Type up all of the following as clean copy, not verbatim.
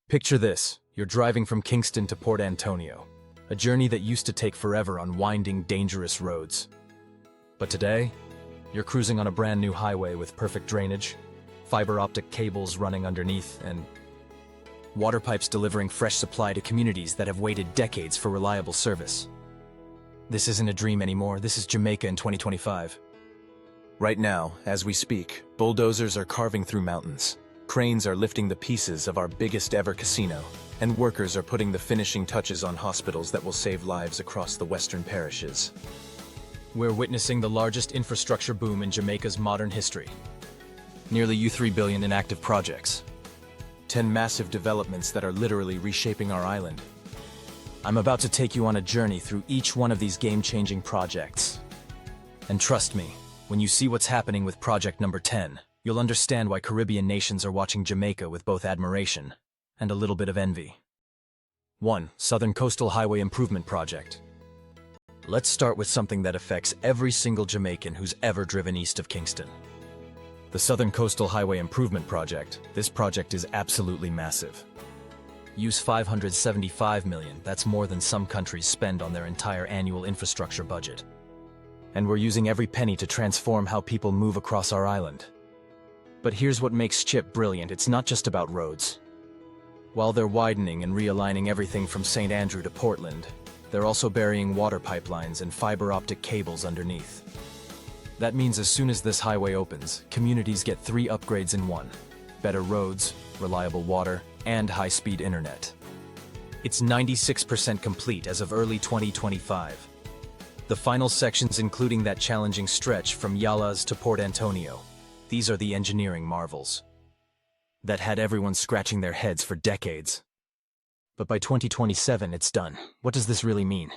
Picture this, you're driving from Kingston to Port Antonio, a journey that used to take forever on winding, dangerous roads. But today, you're cruising on a brand new highway with perfect drainage, fiber optic cables running underneath, and water pipes delivering fresh supply to communities that have waited decades for reliable service. This isn't a dream anymore, this is Jamaica in 2025. Right now, as we speak, bulldozers are carving through mountains. Cranes are lifting the pieces of our biggest ever casino, and workers are putting the finishing touches on hospitals that will save lives across the western parishes. We're witnessing the largest infrastructure boom in Jamaica's modern history. Nearly $3 billion in active projects. 10 massive developments that are literally reshaping our island. I'm about to take you on a journey through each one of these game-changing projects. And trust me, when you see what's happening with project number 10, you'll understand why Caribbean nations are watching Jamaica with both admiration and a little bit of envy. 1. Southern Coastal Highway Improvement Project. Let's start with something that affects every single Jamaican who's ever driven east of Kingston. The Southern Coastal Highway Improvement Project. This project is absolutely massive. Use $575 million, that's more than some countries spend on their entire annual infrastructure budget. And we're using every penny to transform how people move across our island. But here's what makes CHIP brilliant, it's not just about roads. While they're widening and realigning everything from St. Andrew to Portland, they're also burying water pipelines and fiber optic cables underneath. That means as soon as this highway opens, communities get 3 upgrades in one: better roads, reliable water, and high-speed internet. It's 96% complete as of early 2025. The final sections including that challenging stretch from Yalas to Port Antonio. These are the engineering marvels that had everyone scratching their heads for decades. But by 2027, it's done. What does this really mean?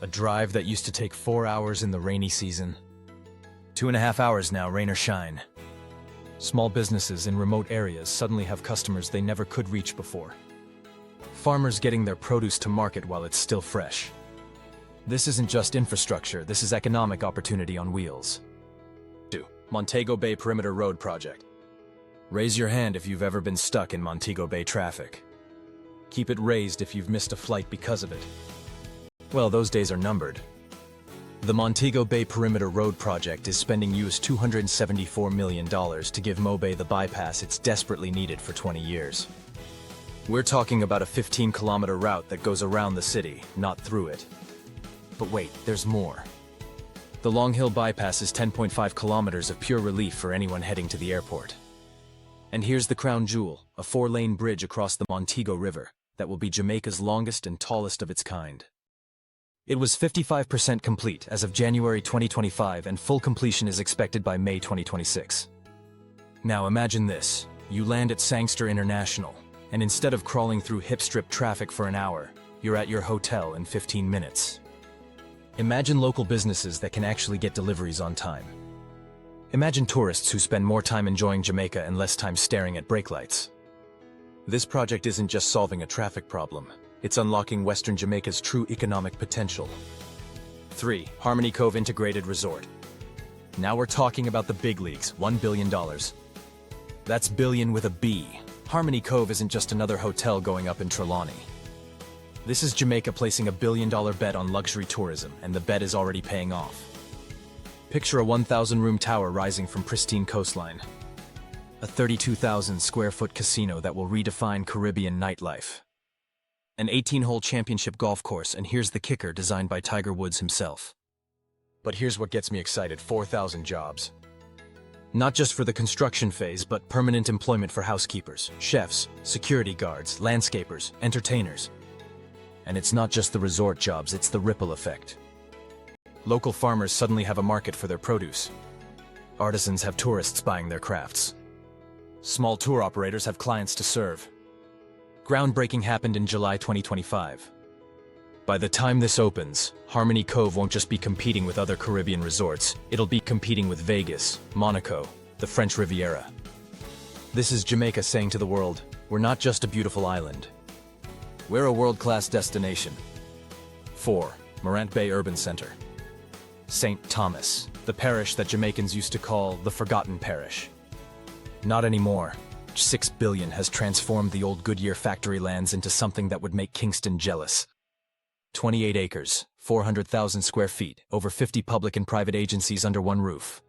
A drive that used to take 4 hours in the rainy season. 2.5 hours now, rain or shine. Small businesses in remote areas suddenly have customers they never could reach before. Farmers getting their produce to market while it's still fresh. This isn't just infrastructure, this is economic opportunity on wheels. 2. Montego Bay Perimeter Road Project. Raise your hand if you've ever been stuck in Montego Bay traffic. Keep it raised if you've missed a flight because of it. Well, those days are numbered. The Montego Bay Perimeter Road Project is spending US $274 million to give Mobay the bypass it's desperately needed for 20 years. We're talking about a 15-kilometer route that goes around the city, not through it. But wait, there's more. The Long Hill bypass is 10.5 kilometers of pure relief for anyone heading to the airport. And here's the crown jewel, a 4-lane bridge across the Montego River that will be Jamaica's longest and tallest of its kind. It was 55% complete as of January 2025, and full completion is expected by May 2026. Now imagine this, you land at Sangster International, and instead of crawling through hip-strip traffic for an hour, you're at your hotel in 15 minutes. Imagine local businesses that can actually get deliveries on time. Imagine tourists who spend more time enjoying Jamaica and less time staring at brake lights. This project isn't just solving a traffic problem, it's unlocking Western Jamaica's true economic potential. 3. Harmony Cove Integrated Resort. Now we're talking about the big leagues, $1 billion. That's billion with a B. Harmony Cove isn't just another hotel going up in Trelawney. This is Jamaica placing $1 billion bet on luxury tourism, and the bet is already paying off. Picture a 1,000-room tower rising from pristine coastline. A 32,000 square foot casino that will redefine Caribbean nightlife. An 18-hole championship golf course, and here's the kicker, designed by Tiger Woods himself. But here's what gets me excited, 4,000 jobs. Not just for the construction phase, but permanent employment for housekeepers, chefs, security guards, landscapers, entertainers. And it's not just the resort jobs, it's the ripple effect. Local farmers suddenly have a market for their produce. Artisans have tourists buying their crafts. Small tour operators have clients to serve. Groundbreaking happened in July 2025. By the time this opens, Harmony Cove won't just be competing with other Caribbean resorts, it'll be competing with Vegas, Monaco, the French Riviera. This is Jamaica saying to the world, we're not just a beautiful island. We're a world-class destination. 4. Morant Bay Urban Center. St. Thomas, the parish that Jamaicans used to call the Forgotten Parish. Not anymore. unmatched $6 billion has transformed the old Goodyear factory lands into something that would make Kingston jealous. 28 acres, 400,000 square feet, over 50 public and private agencies under one roof.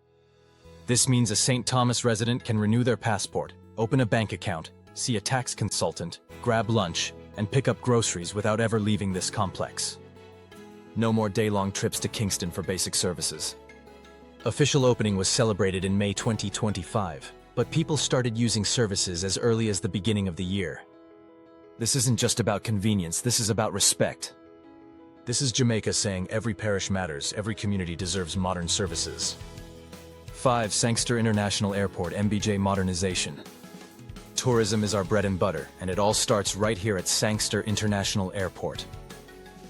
This means a St. Thomas resident can renew their passport, open a bank account, see a tax consultant, grab lunch, and pick up groceries without ever leaving this complex. No more day-long trips to Kingston for basic services. Official opening was celebrated in May 2025, but people started using services as early as the beginning of the year. This isn't just about convenience, this is about respect. This is Jamaica saying every parish matters, every community deserves modern services. 5. Sangster International Airport MBJ Modernization. Tourism is our bread and butter, and it all starts right here at Sangster International Airport.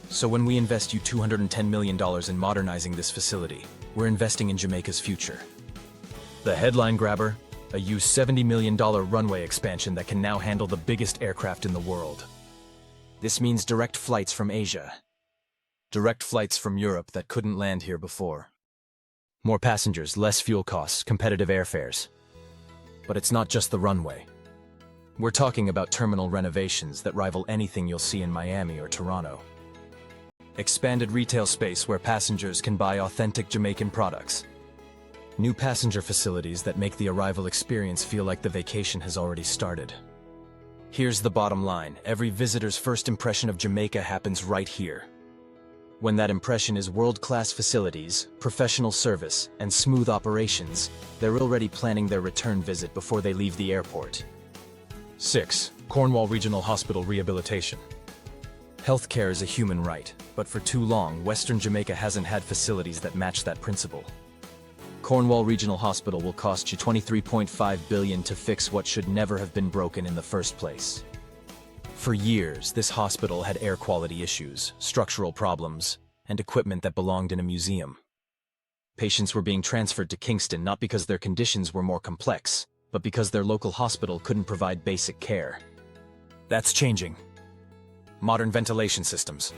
So when we invest you $210 million in modernizing this facility, we're investing in Jamaica's future. The headline grabber, a used $70 million runway expansion that can now handle the biggest aircraft in the world. This means direct flights from Asia. Direct flights from Europe that couldn't land here before. More passengers, less fuel costs, competitive airfares. But it's not just the runway. We're talking about terminal renovations that rival anything you'll see in Miami or Toronto. Expanded retail space where passengers can buy authentic Jamaican products. New passenger facilities that make the arrival experience feel like the vacation has already started. Here's the bottom line: every visitor's first impression of Jamaica happens right here. When that impression is world-class facilities, professional service, and smooth operations, they're already planning their return visit before they leave the airport. 6. Cornwall Regional Hospital Rehabilitation. Healthcare is a human right, but for too long, Western Jamaica hasn't had facilities that match that principle. Cornwall Regional Hospital will cost you $23.5 billion to fix what should never have been broken in the first place. For years, this hospital had air quality issues, structural problems, and equipment that belonged in a museum. Patients were being transferred to Kingston not because their conditions were more complex, but because their local hospital couldn't provide basic care. That's changing. Modern ventilation systems,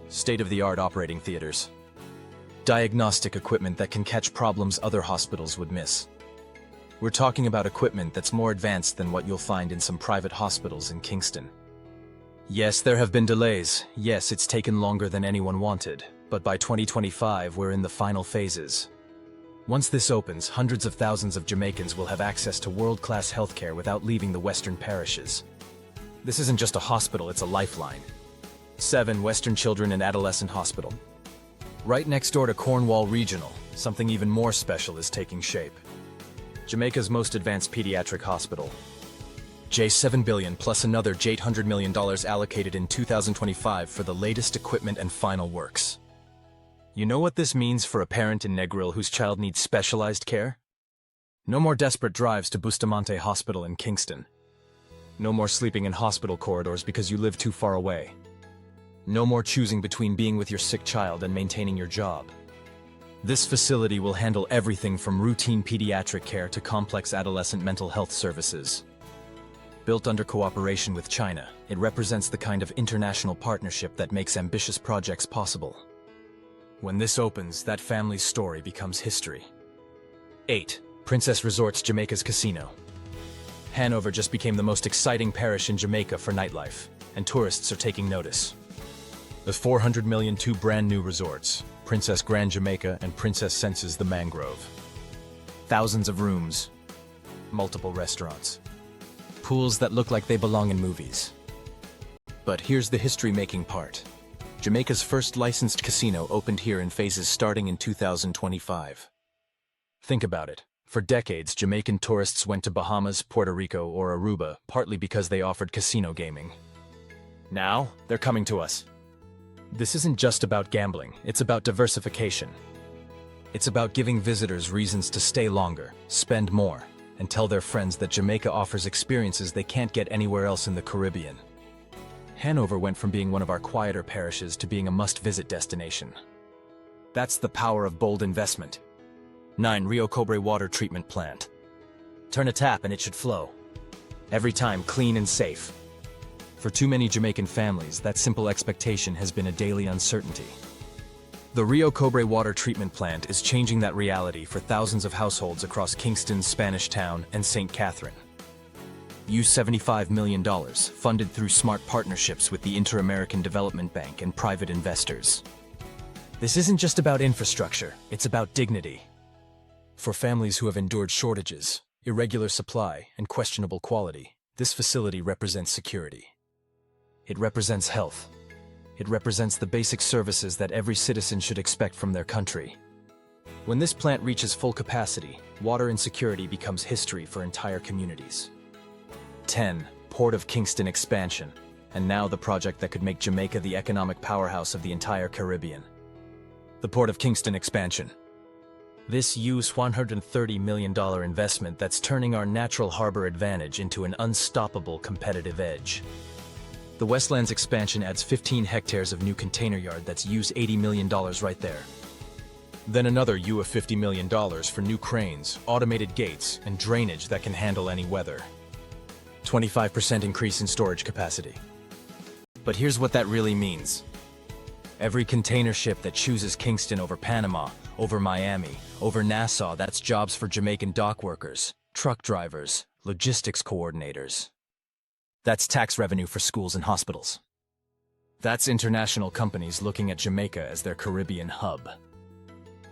state-of-the-art operating theaters, diagnostic equipment that can catch problems other hospitals would miss. We're talking about equipment that's more advanced than what you'll find in some private hospitals in Kingston. Yes, there have been delays. Yes, it's taken longer than anyone wanted. But by 2025, we're in the final phases. Once this opens, hundreds of thousands of Jamaicans will have access to world-class healthcare without leaving the western parishes. This isn't just a hospital, it's a lifeline. 7. Western Children and Adolescent Hospital. Right next door to Cornwall Regional, something even more special is taking shape. Jamaica's most advanced pediatric hospital. $7 billion plus another $800 million allocated in 2025 for the latest equipment and final works. You know what this means for a parent in Negril whose child needs specialized care? No more desperate drives to Bustamante Hospital in Kingston. No more sleeping in hospital corridors because you live too far away. No more choosing between being with your sick child and maintaining your job. This facility will handle everything from routine pediatric care to complex adolescent mental health services. Built under cooperation with China, it represents the kind of international partnership that makes ambitious projects possible. When this opens, that family's story becomes history. 8. Princess Resorts Jamaica's Casino. Hanover just became the most exciting parish in Jamaica for nightlife, and tourists are taking notice. With $400 million, two brand new resorts, Princess Grand Jamaica and Princess Senses the Mangrove. Thousands of rooms, multiple restaurants, pools that look like they belong in movies. But here's the history-making part. Jamaica's first licensed casino opened here in phases starting in 2025. Think about it. For decades, Jamaican tourists went to Bahamas, Puerto Rico, or Aruba, partly because they offered casino gaming. Now, they're coming to us. This isn't just about gambling, it's about diversification. It's about giving visitors reasons to stay longer, spend more, and tell their friends that Jamaica offers experiences they can't get anywhere else in the Caribbean. Hanover went from being one of our quieter parishes to being a must-visit destination. That's the power of bold investment. 9. Rio Cobre Water Treatment Plant. Turn a tap and it should flow. Every time clean and safe. For too many Jamaican families, that simple expectation has been a daily uncertainty. The Rio Cobre Water Treatment Plant is changing that reality for thousands of households across Kingston, Spanish Town, and St. Catherine. $75 million, funded through smart partnerships with the Inter-American Development Bank and private investors. This isn't just about infrastructure, it's about dignity. For families who have endured shortages, irregular supply, and questionable quality, this facility represents security. It represents health. It represents the basic services that every citizen should expect from their country. When this plant reaches full capacity, water insecurity becomes history for entire communities. 10. Port of Kingston expansion, and now the project that could make Jamaica the economic powerhouse of the entire Caribbean. The Port of Kingston expansion. This $130 million investment that's turning our natural harbor advantage into an unstoppable competitive edge. The Westlands expansion adds 15 hectares of new container yard that's $80 million right there. Then another $50 million for new cranes, automated gates, and drainage that can handle any weather. 25% increase in storage capacity. But here's what that really means. Every container ship that chooses Kingston over Panama, over Miami, over Nassau, that's jobs for Jamaican dock workers, truck drivers, logistics coordinators. That's tax revenue for schools and hospitals. That's international companies looking at Jamaica as their Caribbean hub.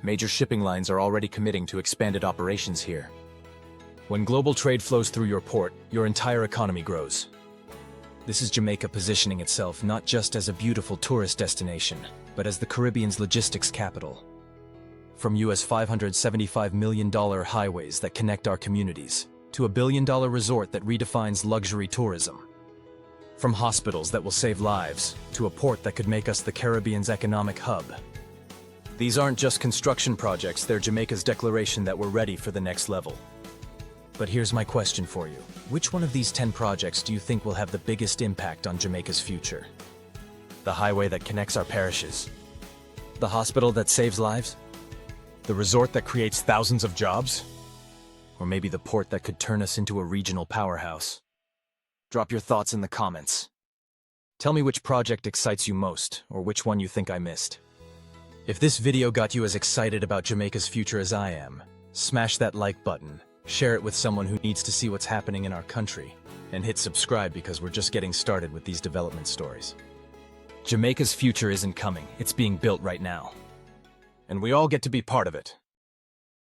Major shipping lines are already committing to expanded operations here. When global trade flows through your port, your entire economy grows. This is Jamaica positioning itself not just as a beautiful tourist destination, but as the Caribbean's logistics capital. From US $575 million highways that connect our communities, to a $1 billion resort that redefines luxury tourism. From hospitals that will save lives, to a port that could make us the Caribbean's economic hub. These aren't just construction projects, they're Jamaica's declaration that we're ready for the next level. But here's my question for you. Which one of these 10 projects do you think will have the biggest impact on Jamaica's future? The highway that connects our parishes? The hospital that saves lives? The resort that creates thousands of jobs? Or maybe the port that could turn us into a regional powerhouse? Drop your thoughts in the comments. Tell me which project excites you most, or which one you think I missed. If this video got you as excited about Jamaica's future as I am, smash that like button. Share it with someone who needs to see what's happening in our country, and hit subscribe because we're just getting started with these development stories. Jamaica's future isn't coming, it's being built right now. And we all get to be part of it.